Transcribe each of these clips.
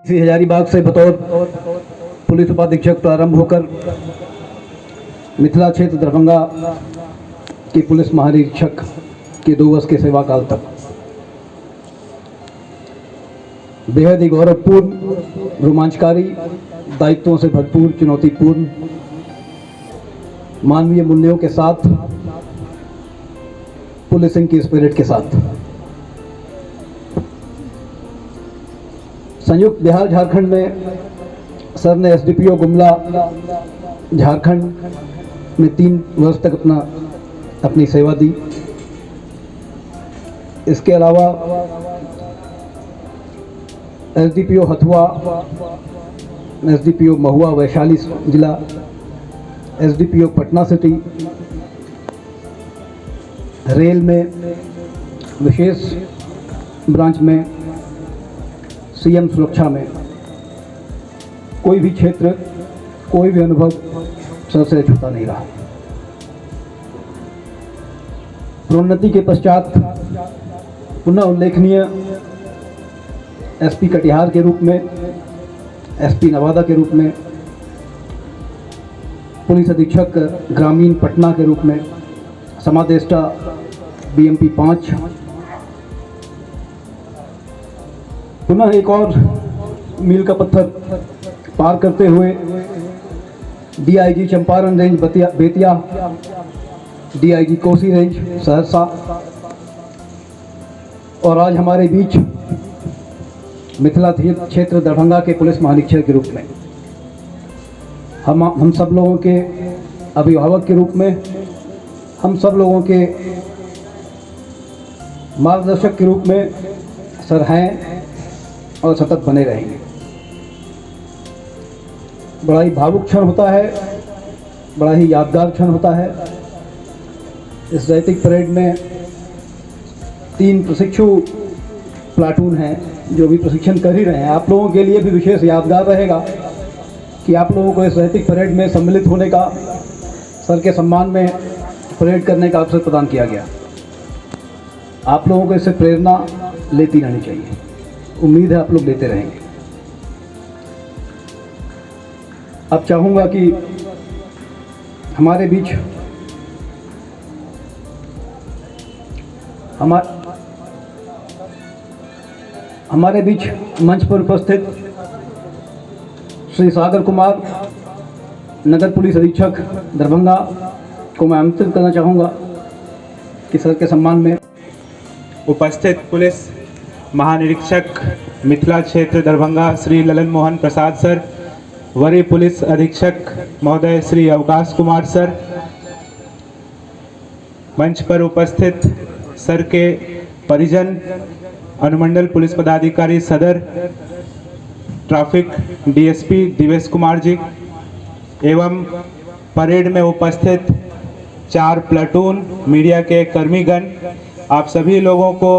श्री हजारीबाग से बतौर पुलिस उपाधीक्षक प्रारंभ होकर मिथिला क्षेत्र दरभंगा के पुलिस महानिरीक्षक के 2 वर्ष के सेवा काल तक बेहद ही गौरवपूर्ण, रोमांचकारी, दायित्वों से भरपूर, चुनौतीपूर्ण, मानवीय मूल्यों के साथ, पुलिसिंग की स्पिरिट के साथ संयुक्त बिहार झारखंड में सर ने एसडीपीओ गुमला झारखंड में 3 वर्ष तक अपनी सेवा दी। इसके अलावा एसडीपीओ हथुआ, एसडीपीओ महुआ वैशाली जिला, एसडीपीओ पटना सिटी, रेल में विशेष ब्रांच में, सीएम सुरक्षा में, कोई भी क्षेत्र, कोई भी अनुभव सर से छूटा नहीं रहा। प्रोन्नति के पश्चात पुनः उल्लेखनीय एसपी कटिहार के रूप में, एसपी नवादा के रूप में, पुलिस अधीक्षक ग्रामीण पटना के रूप में, समादेष्टा बीएमपी 5, पुनः एक और मील का पत्थर पार करते हुए DIG Champaran range Bettiah, DIG Kosi range Saharsa, और आज हमारे बीच मिथिला क्षेत्र दरभंगा के पुलिस महानिरीक्षक के रूप में, हम सब लोगों के अभिभावक के रूप में, हम सब लोगों के मार्गदर्शक के रूप में सर हैं और सतत बने रहेंगे। बड़ा ही भावुक क्षण होता है, बड़ा ही यादगार क्षण होता है। इस रैतिक परेड में 3 प्रशिक्षु प्लाटून हैं जो भी प्रशिक्षण कर ही रहे हैं। आप लोगों के लिए भी विशेष यादगार रहेगा कि आप लोगों को इस रैतिक परेड में सम्मिलित होने का, सर के सम्मान में परेड करने का अवसर प्रदान किया गया। आप लोगों को इससे प्रेरणा लेती रहनी चाहिए। उम्मीद है आप लोग लेते रहेंगे। अब चाहूँगा कि हमारे बीच मंच पर उपस्थित श्री सागर कुमार, नगर पुलिस अधीक्षक दरभंगा को मैं आमंत्रित करना चाहूँगा कि सर के सम्मान में उपस्थित पुलिस महानिरीक्षक मिथिला क्षेत्र दरभंगा श्री ललन मोहन प्रसाद सर, वरीय पुलिस अधीक्षक महोदय श्री अवकाश कुमार सर, मंच पर उपस्थित सर के परिजन, अनुमंडल पुलिस पदाधिकारी सदर ट्रैफिक डीएसपी दिवेश कुमार जी, एवं परेड में उपस्थित 4 प्लाटून मीडिया के कर्मीगण, आप सभी लोगों को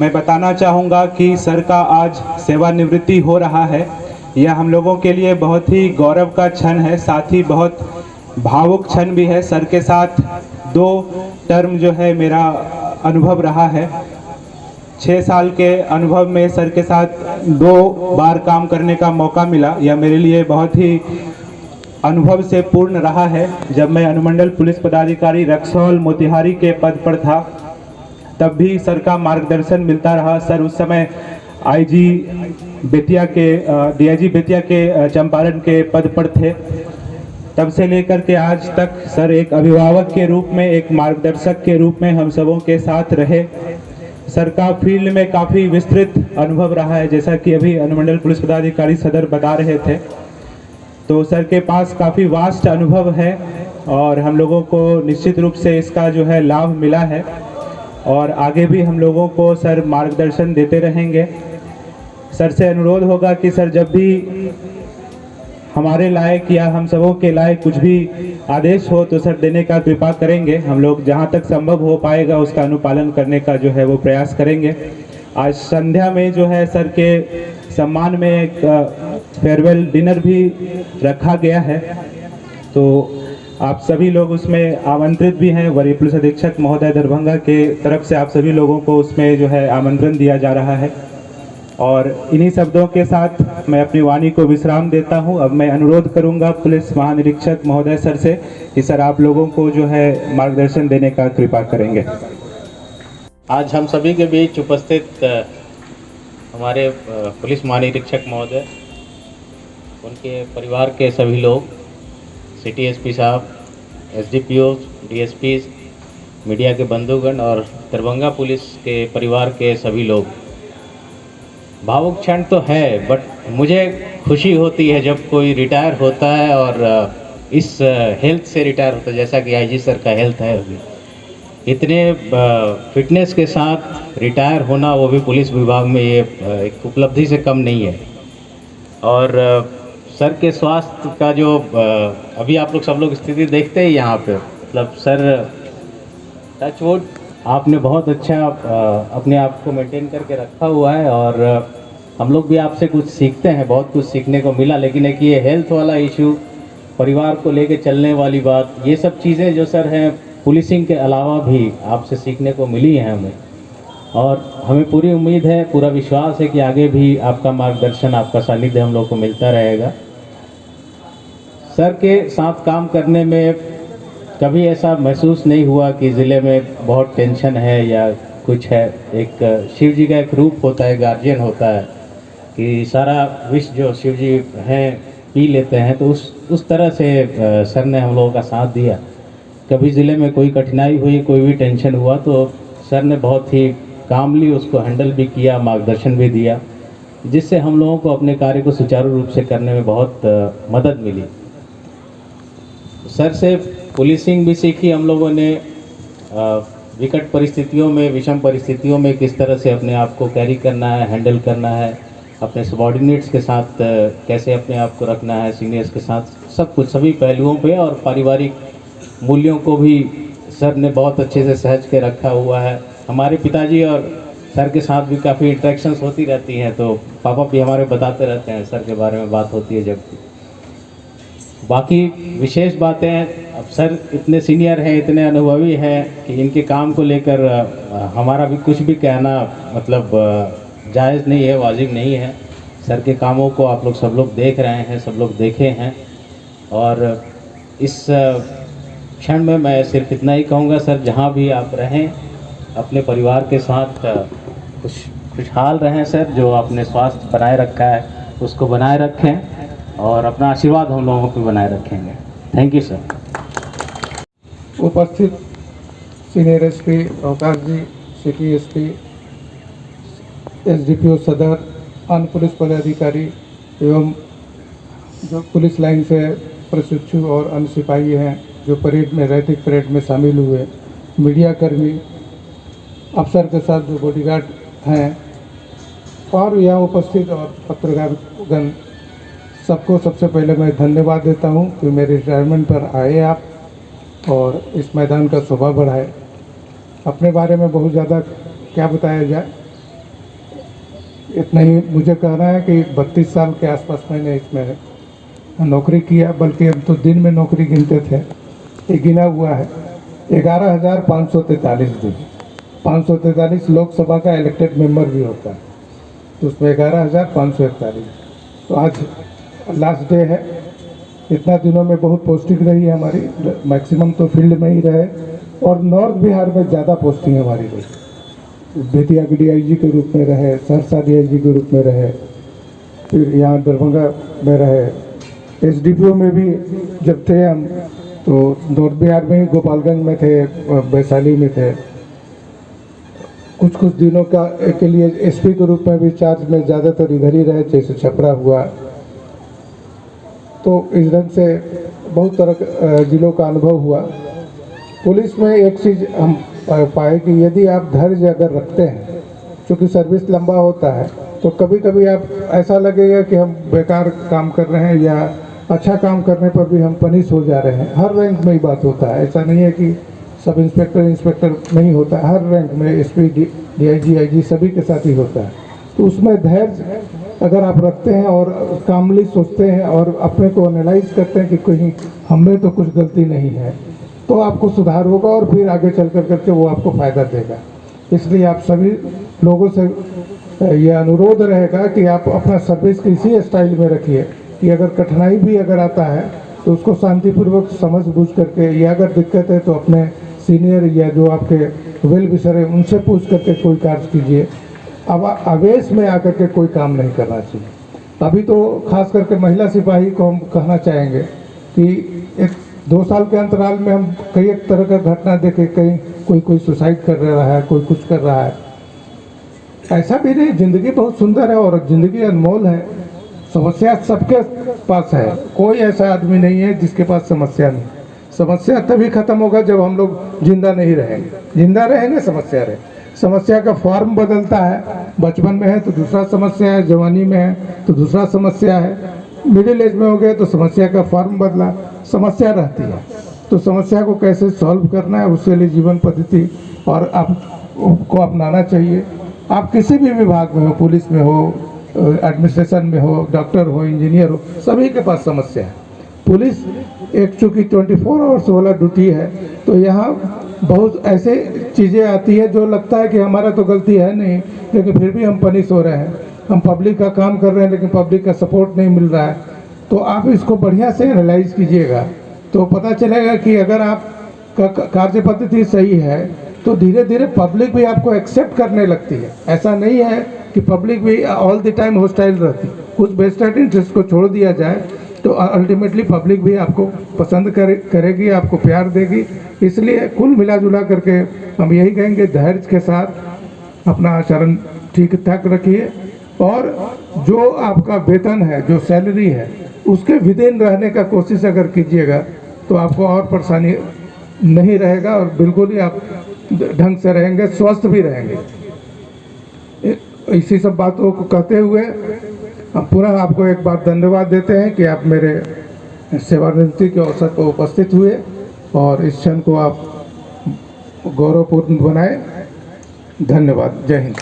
मैं बताना चाहूँगा कि सर का आज सेवानिवृत्ति हो रहा है। यह हम लोगों के लिए बहुत ही गौरव का क्षण है, साथ ही बहुत भावुक क्षण भी है। सर के साथ 2 टर्म जो है मेरा अनुभव रहा है। 6 साल के अनुभव में सर के साथ 2 बार काम करने का मौका मिला। यह मेरे लिए बहुत ही अनुभव से पूर्ण रहा है। जब मैं अनुमंडल पुलिस पदाधिकारी रक्सौल मोतिहारी के पद पर था, तब भी सर का मार्गदर्शन मिलता रहा। सर उस समय आईजी बेतिया के, डीआईजी बेतिया के चंपारण के पद पर थे। तब से लेकर के आज तक सर एक अभिभावक के रूप में, एक मार्गदर्शक के रूप में हम सबों के साथ रहे। सर का फील्ड में काफ़ी विस्तृत अनुभव रहा है, जैसा कि अभी अनुमंडल पुलिस पदाधिकारी सदर बता रहे थे। तो सर के पास काफ़ी वास्ट अनुभव है और हम लोगों को निश्चित रूप से इसका जो है लाभ मिला है, और आगे भी हम लोगों को सर मार्गदर्शन देते रहेंगे। सर से अनुरोध होगा कि सर जब भी हमारे लायक या हम सबों के लायक कुछ भी आदेश हो तो सर देने का कृपा करेंगे। हम लोग जहाँ तक संभव हो पाएगा उसका अनुपालन करने का जो है वो प्रयास करेंगे। आज संध्या में जो है सर के सम्मान में एक फेयरवेल डिनर भी रखा गया है, तो आप सभी लोग उसमें आमंत्रित भी हैं। वरीय पुलिस अधीक्षक महोदय दरभंगा के तरफ से आप सभी लोगों को उसमें जो है आमंत्रण दिया जा रहा है। और इन्हीं शब्दों के साथ मैं अपनी वाणी को विश्राम देता हूं। अब मैं अनुरोध करूंगा पुलिस महानिरीक्षक महोदय सर से कि सर आप लोगों को जो है मार्गदर्शन देने का कृपा करेंगे। आज हम सभी के बीच उपस्थित हमारे पुलिस महानिरीक्षक महोदय, उनके परिवार के सभी लोग, सिटी एसपी साहब, एसडीपीओ, डीएसपी, मीडिया के बंधुगण और दरभंगा पुलिस के परिवार के सभी लोग। भावुक क्षण तो है, बट मुझे खुशी होती है जब कोई रिटायर होता है और इस हेल्थ से रिटायर होता है, जैसा कि आईजी सर का हेल्थ है अभी। इतने फिटनेस के साथ रिटायर होना, वो भी पुलिस विभाग में, ये एक उपलब्धि से कम नहीं है। और सर के स्वास्थ्य का जो अभी आप लोग सब लोग स्थिति देखते हैं यहाँ पे, मतलब सर टचवुड आपने बहुत अच्छा अपने आप को मेंटेन करके रखा हुआ है और हम लोग भी आपसे कुछ सीखते हैं, बहुत कुछ सीखने को मिला। लेकिन एक ये हेल्थ वाला इशू, परिवार को लेके चलने वाली बात, ये सब चीज़ें जो सर हैं पुलिसिंग के अलावा भी आपसे सीखने को मिली हैं हमें। और हमें पूरी उम्मीद है, पूरा विश्वास है कि आगे भी आपका मार्गदर्शन, आपका सानिध्य हम लोग को मिलता रहेगा। सर के साथ काम करने में कभी ऐसा महसूस नहीं हुआ कि ज़िले में बहुत टेंशन है या कुछ है। एक शिव जी का एक रूप होता है, गार्जियन होता है कि सारा विष जो शिव जी हैं पी लेते हैं, तो उस तरह से सर ने हम लोगों का साथ दिया। कभी ज़िले में कोई कठिनाई हुई, कोई भी टेंशन हुआ, तो सर ने बहुत ही कामली उसको हैंडल भी किया, मार्गदर्शन भी दिया, जिससे हम लोगों को अपने कार्य को सुचारू रूप से करने में बहुत मदद मिली। सर से पुलिसिंग भी सीखी हम लोगों ने, विकट परिस्थितियों में, विषम परिस्थितियों में किस तरह से अपने आप को कैरी करना है, हैंडल करना है, अपने सबॉर्डिनेट्स के साथ कैसे अपने आप को रखना है, सीनियर्स के साथ, सब कुछ, सभी पहलुओं पे। और पारिवारिक मूल्यों को भी सर ने बहुत अच्छे से सहज के रखा हुआ है। हमारे पिताजी और सर के साथ भी काफ़ी इंटरेक्शंस होती रहती हैं, तो पापा भी हमारे बताते रहते हैं सर के बारे में, बात होती है जब भी। बाकी विशेष बातें, अब सर इतने सीनियर हैं, इतने अनुभवी हैं कि इनके काम को लेकर हमारा भी कुछ भी कहना मतलब जायज़ नहीं है, वाजिब नहीं है। सर के कामों को आप लोग सब लोग देख रहे हैं, सब लोग देखे हैं। और इस क्षण में मैं सिर्फ इतना ही कहूँगा, सर जहाँ भी आप रहें अपने परिवार के साथ खुशहाल रहें सर। जो आपने स्वास्थ्य बनाए रखा है उसको बनाए रखें और अपना आशीर्वाद हम लोगों को बनाए रखेंगे। Thank you sir. उपस्थित सीनियर एसपी अवकाश जी, सिटी एसपी, एसडीपीओ सदर, अन्य पुलिस पदाधिकारी एवं जो पुलिस लाइन से प्रशिक्षु और अन्य सिपाही हैं जो परेड में, रैतिक परेड में शामिल हुए, मीडिया कर्मी, अफसर के साथ जो बॉडीगार्ड हैं और यहाँ उपस्थित और पत्रकारगण, सबको सबसे पहले मैं धन्यवाद देता हूँ कि मेरे रिटायरमेंट पर आए आप और इस मैदान का शोभा बढ़ाए। अपने बारे में बहुत ज़्यादा क्या बताया जाए, इतना ही मुझे कहना है कि 32 साल के आसपास मैंने इसमें नौकरी किया, बल्कि हम तो दिन में नौकरी गिनते थे, ये गिना हुआ है 11,543 दिन। 543 लोकसभा का इलेक्टेड मेंबर भी होता है, तो उसमें 11,541। तो आज लास्ट डे है। इतना दिनों में बहुत पोस्टिंग रही है हमारी, मैक्सिमम तो फील्ड में ही रहे और नॉर्थ बिहार में ज़्यादा पोस्टिंग हमारी रही। बेतिया के डीआईजी के रूप में रहे, सहरसा डीआईजी के रूप में रहे, फिर यहाँ दरभंगा में रहे, एसडीपीओ में भी जब थे हम तो नॉर्थ बिहार में ही गोपालगंज में थे, वैशाली में थे। कुछ दिनों के लिए एसपी के रूप में भी चार्ज में ज़्यादातर इधर ही रहे, जैसे छपरा हुआ। तो इस ढंग से बहुत तरह जिलों का अनुभव हुआ। पुलिस में एक चीज़ हम पाए कि यदि आप धैर्य अगर रखते हैं, क्योंकि सर्विस लंबा होता है, तो कभी कभी आप ऐसा लगेगा कि हम बेकार काम कर रहे हैं या अच्छा काम करने पर भी हम पनिश हो जा रहे हैं। हर रैंक में ही बात होता है, ऐसा नहीं है कि सब इंस्पेक्टर नहीं होता है, हर रैंक में एसपी, डीआईजी, आईजी सभी के साथ ही होता है। तो उसमें धैर्य अगर आप रखते हैं और कामली सोचते हैं और अपने को एनालाइज करते हैं कि कहीं हमें तो कुछ गलती नहीं है, तो आपको सुधार होगा और फिर आगे चल करके वो आपको फ़ायदा देगा। इसलिए आप सभी लोगों से ये अनुरोध रहेगा कि आप अपना सर्विस इसी स्टाइल में रखिए कि अगर कठिनाई भी अगर आता है तो उसको शांतिपूर्वक समझ बूझ करके, या अगर दिक्कत है तो अपने सीनियर या जो आपके वेल विशर है उनसे पूछ करके कोई कार्य कीजिए। अब आवेश में आकर के कोई काम नहीं करना चाहिए। अभी तो खास करके महिला सिपाही को हम कहना चाहेंगे कि 1-2 साल के अंतराल में हम कई एक तरह का घटना देखे, कहीं कोई सुसाइड कर रहा है, कोई कुछ कर रहा है। ऐसा भी नहीं, ज़िंदगी बहुत सुंदर है और ज़िंदगी अनमोल है। समस्या सबके पास है, कोई ऐसा आदमी नहीं है जिसके पास समस्या नहीं। समस्या तभी खत्म होगा जब हम लोग जिंदा नहीं रहेंगे। जिंदा रहेंगे समस्या रहे। समस्या का फॉर्म बदलता है, बचपन में है तो दूसरा समस्या है, जवानी में है तो दूसरा समस्या है, मिडिल एज में हो गए तो समस्या का फॉर्म बदला, समस्या रहती है। तो समस्या को कैसे सॉल्व करना है उसके लिए जीवन पद्धति और आपको अपनाना चाहिए। आप किसी भी विभाग में हो, पुलिस में हो, एडमिनिस्ट्रेशन में हो, डॉक्टर हो, इंजीनियर हो, सभी के पास समस्या है। पुलिस एक चूँकि 24 आवर्स वाला ड्यूटी है तो यहाँ बहुत ऐसे चीज़ें आती है जो लगता है कि हमारा तो गलती है नहीं, लेकिन फिर भी हम पनिश हो रहे हैं। हम पब्लिक का काम कर रहे हैं लेकिन पब्लिक का सपोर्ट नहीं मिल रहा है। तो आप इसको बढ़िया से एनालाइज कीजिएगा तो पता चलेगा कि अगर आपका कार्य पद्धति सही है तो धीरे धीरे पब्लिक भी आपको एक्सेप्ट करने लगती है। ऐसा नहीं है कि पब्लिक भी ऑल द टाइम हॉस्टाइल रहती। कुछ वेस्टेड इंटरेस्ट को छोड़ दिया जाए तो अल्टीमेटली पब्लिक भी आपको पसंद करेगी, आपको प्यार देगी। इसलिए कुल मिला जुला करके हम यही कहेंगे, धैर्य के साथ अपना आचरण ठीक ठाक रखिए और जो आपका वेतन है, जो सैलरी है, उसके विदिन रहने का कोशिश अगर कीजिएगा तो आपको और परेशानी नहीं रहेगा और बिल्कुल ही आप ढंग से रहेंगे, स्वस्थ भी रहेंगे। इसी सब बातों को कहते हुए हम पुनः आपको एक बार धन्यवाद देते हैं कि आप मेरे सेवानिवृत्ति के अवसर पर उपस्थित हुए और इस क्षण को आप गौरवपूर्ण बनाए। धन्यवाद। जय हिंद।